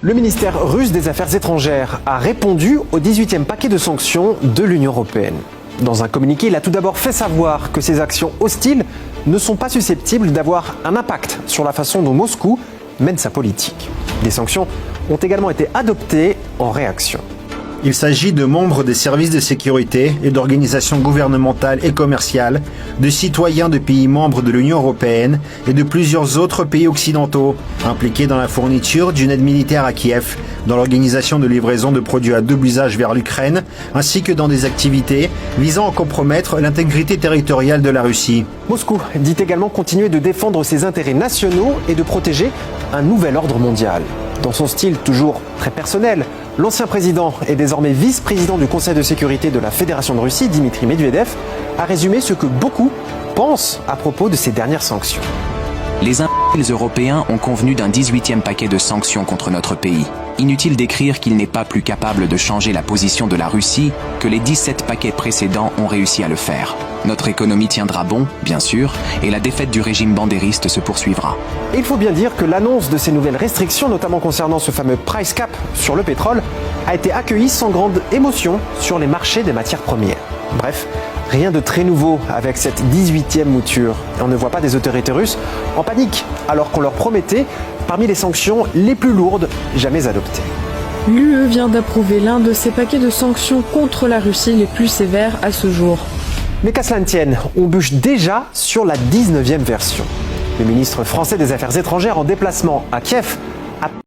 Le ministère russe des Affaires étrangères a répondu au 18e paquet de sanctions de l'Union européenne. Dans un communiqué, il a tout d'abord fait savoir que ces actions hostiles ne sont pas susceptibles d'avoir un impact sur la façon dont Moscou mène sa politique. Des sanctions ont également été adoptées en réaction. Il s'agit de membres des services de sécurité et d'organisations gouvernementales et commerciales, de citoyens de pays membres de l'Union européenne et de plusieurs autres pays occidentaux, impliqués dans la fourniture d'une aide militaire à Kiev, dans l'organisation de livraison de produits à double usage vers l'Ukraine, ainsi que dans des activités visant à compromettre l'intégrité territoriale de la Russie. Moscou dit également continuer de défendre ses intérêts nationaux et de protéger un nouvel ordre mondial. Dans son style toujours très personnel, l'ancien président et désormais vice-président du Conseil de sécurité de la Fédération de Russie, Dmitry Medvedev, a résumé ce que beaucoup pensent à propos de ces dernières sanctions. Les imbéciles européens ont convenu d'un 18e paquet de sanctions contre notre pays. Inutile d'écrire qu'il n'est pas plus capable de changer la position de la Russie que les 17 paquets précédents ont réussi à le faire. Notre économie tiendra bon, bien sûr, et la défaite du régime bandériste se poursuivra. Et il faut bien dire que l'annonce de ces nouvelles restrictions, notamment concernant ce fameux price cap sur le pétrole, a été accueillie sans grande émotion sur les marchés des matières premières. Bref, rien de très nouveau avec cette 18e mouture. Et on ne voit pas des autorités russes en panique, alors qu'on leur promettait parmi les sanctions les plus lourdes jamais adoptées. L'UE vient d'approuver l'un de ces paquets de sanctions contre la Russie les plus sévères à ce jour. Mais qu'à cela ne tienne, on bûche déjà sur la 19e version. Le ministre français des Affaires étrangères en déplacement à Kiev a